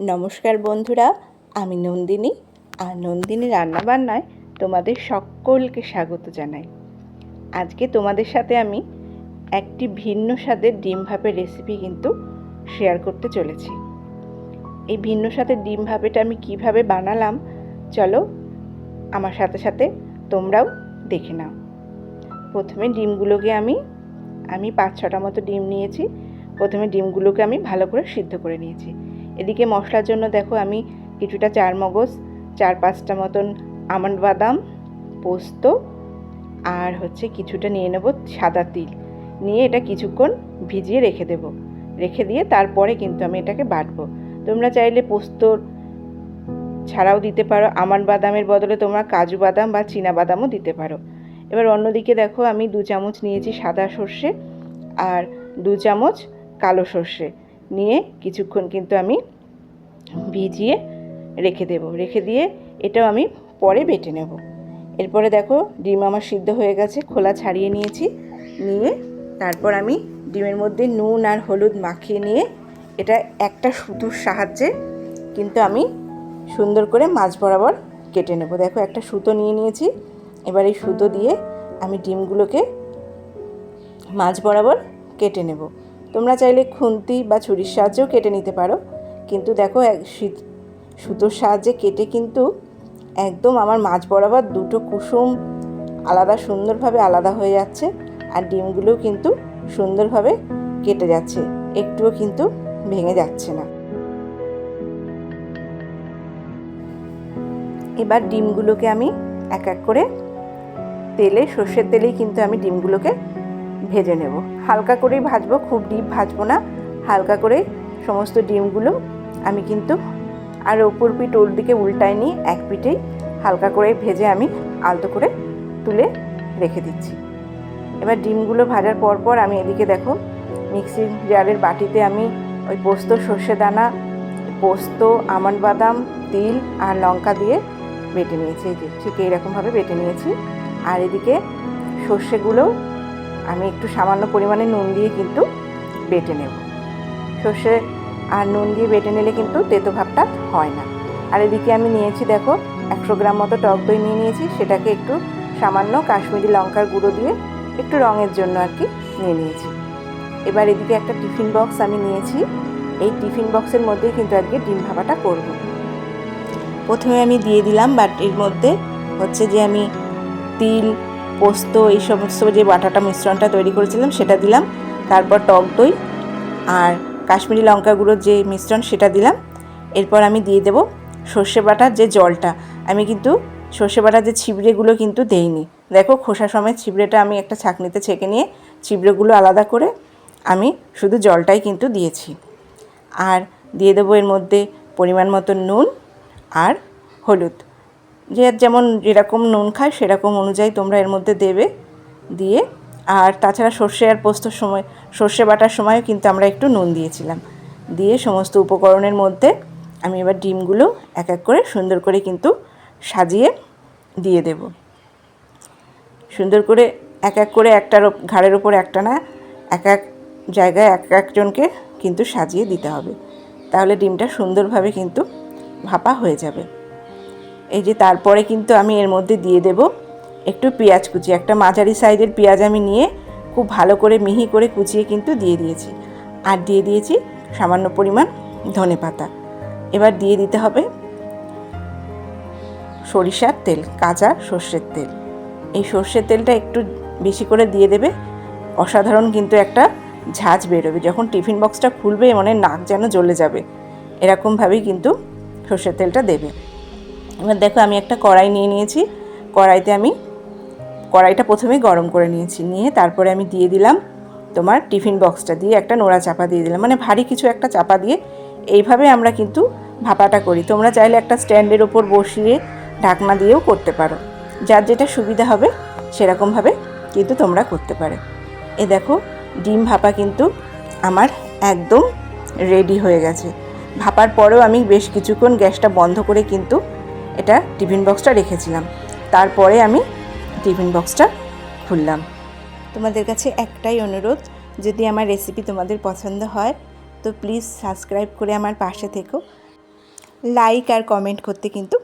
নমস্কার বন্ধুরা, আমি নন্দিনী। আর নন্দিনী রান্নাবান্নায় তোমাদের সকলকে স্বাগত জানাই। আজকে তোমাদের সাথে আমি একটি ভিন্ন স্বাদের ডিম ভাপের রেসিপি কিন্তু শেয়ার করতে চলেছি। এই ভিন্ন স্বাদের ডিম ভাপেটা আমি কিভাবে বানালাম চলো আমার সাথে সাথে তোমরাও দেখে নাও। প্রথমে ডিমগুলোকে আমি 5-6টা মতো ডিম নিয়েছি। প্রথমে ডিমগুলোকে আমি ভালো করে সিদ্ধ করে নিয়েছি। এদিকে মশলার জন্য দেখো আমি কিছুটা চারমগজ, 4-5টা মতন আমন্ড বাদাম, পোস্ত আর কিছুটা নিয়ে নেব সাদা তিল, নিয়ে এটা কিছুক্ষণ ভিজিয়ে রেখে দেব। রেখে দিয়ে তারপরে কিন্তু আমি এটাকে বাটবো। তোমরা চাইলে পোস্ত ছাড়াও দিতে পারো, আমন্ড বাদামের বদলে তোমরা কাজু বাদাম বা চীনা বাদামও দিতে পারো। এবার অন্যদিকে দেখো আমি 2 চামচ নিয়েছি সাদা সর্ষে আর 2 চামচ কালো সর্ষে নিয়ে কিছুক্ষণ কিন্তু আমি ভিজিয়ে রেখে দেব। রেখে দিয়ে এটাও আমি পরে বেটে নেব। এরপরে দেখো ডিম আমার সিদ্ধ হয়ে গেছে, খোলা ছাড়িয়ে নিয়েছি। নিয়ে তারপর আমি ডিমের মধ্যে নুন আর হলুদ মাখিয়ে নিয়ে এটা একটা সুতোর সাহায্যে কিন্তু আমি সুন্দর করে মাছ বরাবর কেটে নেব। দেখো একটা সুতো নিয়ে নিয়েছি। এবার এই সুতো দিয়ে আমি ডিমগুলোকে মাছ বরাবর কেটে নেব। তোমরা চাইলে খুন্তি বা ছুরির সাহায্যেও কেটে নিতে পারো, কিন্তু দেখো সুতোর সাহায্যে কেটে কিন্তু একদম আমার মাছ বরাবর দুটো কুসুম সুন্দরভাবে আলাদা হয়ে যাচ্ছে। আর ডিমগুলোও কিন্তু সুন্দরভাবে কেটে যাচ্ছে, একটুও কিন্তু ভেঙে যাচ্ছে না। এবার ডিমগুলোকে আমি এক এক করে সর্ষের তেলেই কিন্তু আমি ডিমগুলোকে ভেজে নেব। হালকা করেই ভাজবো, খুব ডিপ ভাজবো না। হালকা করে সমস্ত ডিমগুলো আমি কিন্তু আর ওপর পিঠ ওর দিকে উল্টায় নিয়ে এক পিঠেই হালকা করে ভেজে আমি আলতো করে তুলে রেখে দিচ্ছি। এবার ডিমগুলো ভাজার পর আমি এদিকে দেখো মিক্সির জারের বাটিতে আমি ওই পোস্ত, সর্ষে দানা, পোস্ত, আমন্ড বাদাম, তিল আর লঙ্কা দিয়ে বেটে নিয়েছি। এই যে ঠিক এইরকমভাবে বেটে নিয়েছি। আর এদিকে সর্ষেগুলো আমি একটু সামান্য পরিমাণে নুন দিয়ে কিন্তু বেটে নেব। সর্ষে আর নুন দিয়ে বেটে নিলে কিন্তু তেতো ভাবটা হয় না। আর এদিকে আমি নিয়েছি দেখো 100 গ্রাম মতো টক দই নিয়ে নিয়েছি। সেটাকে একটু সামান্য কাশ্মীরি লঙ্কার গুঁড়ো দিয়ে একটু রঙের জন্য নিয়ে নিয়েছি। এবার এদিকে একটা টিফিন বক্স আমি নিয়েছি। এই টিফিন বক্সের মধ্যেই কিন্তু আজকে ডিম ভাপাটা করব। প্রথমে আমি দিয়ে দিলাম বাটির মধ্যে যে আমি তিল, পোস্ত এই সমস্ত যে বাটাটা মিশ্রণটা তৈরি করেছিলাম সেটা দিলাম। তারপর টক দই আর কাশ্মীরি লঙ্কা গুঁড়োর যে মিশ্রণ সেটা দিলাম। এরপর আমি দিয়ে দেব সর্ষে বাটার যে জলটা। আমি কিন্তু সর্ষে বাটার যে ছিবড়েগুলো কিন্তু দেইনি। দেখো খোসা সমেত ছিবড়েটা আমি একটা ছাঁকনিতে ছেঁকে নিয়ে ছিবড়েগুলো আলাদা করে আমি শুধু জলটাই কিন্তু দিয়েছি। আর দিয়ে দেবো এর মধ্যে পরিমাণ মতো নুন আর হলুদ। যেরকম নুন খায় সেরকম অনুযায়ী তোমরা এর মধ্যে দেবে। দিয়ে আর তাছাড়া সর্ষে আর পোস্তর সময়, সর্ষে বাটার সময়ও কিন্তু আমরা একটু নুন দিয়েছিলাম। দিয়ে সমস্ত উপকরণের মধ্যে আমি এবার ডিমগুলো এক এক করে সুন্দর করে কিন্তু সাজিয়ে দিয়ে দেব। সুন্দর করে এক এক করে একটার ঘাড়ের ওপর একটা না, এক এক জায়গায় এক একজনকে কিন্তু সাজিয়ে দিতে হবে। তাহলে ডিমটা সুন্দরভাবে কিন্তু ভাপা হয়ে যাবে। এই যে তারপরে কিন্তু আমি এর মধ্যে দিয়ে দেব একটু পেঁয়াজ কুচি। একটা মাঝারি সাইজের পেঁয়াজ আমি নিয়ে খুব ভালো করে মিহি করে কুচিয়ে কিন্তু দিয়ে দিয়েছি। আর দিয়ে দিয়েছি সামান্য পরিমাণ ধনেপাতা। এবার দিয়ে দিতে হবে সরিষার তেল, কাঁচা সর্ষের তেল। এই সর্ষের তেলটা একটু বেশি করে দিয়ে দেবে। অসাধারণ কিন্তু একটা ঝাঁঝ বেরোবে। যখন টিফিন বক্সটা খুলবে মনে নাক যেন জ্বলে যাবে, এরকমভাবেই কিন্তু সর্ষের তেলটা দেবে। এবার দেখো আমি একটা কড়াই নিয়ে নিয়েছি। কড়াইটা প্রথমেই গরম করে নিয়েছি। নিয়ে তারপরে আমি দিয়ে দিলাম তোমার টিফিন বক্সটা, দিয়ে একটা নোড়া চাপা দিয়ে দিলাম, মানে ভারী কিছু একটা চাপা দিয়ে। এইভাবে আমরা কিন্তু ভাপাটা করি। তোমরা চাইলে একটা স্ট্যান্ডের ওপর বসিয়ে ঢাকনা দিয়েও করতে পারো। যার যেটা সুবিধা হবে সেরকমভাবে কিন্তু তোমরা করতে পারো। এ দেখো ডিম ভাপা কিন্তু আমার একদম রেডি হয়ে গেছে। ভাপার পরেও আমি বেশ কিছুক্ষণ গ্যাসটা বন্ধ করে কিন্তু এটা টিফিন বক্সটা রেখেছিলাম। তারপরে আমি টিফিন বক্সটা খুললাম। তোমাদের কাছে একটাই অনুরোধ, যদি আমার রেসিপি তোমাদের পছন্দ হয় তো প্লিজ সাবস্ক্রাইব করে আমার পাশে থেকো। লাইক আর কমেন্ট করতে কিন্তু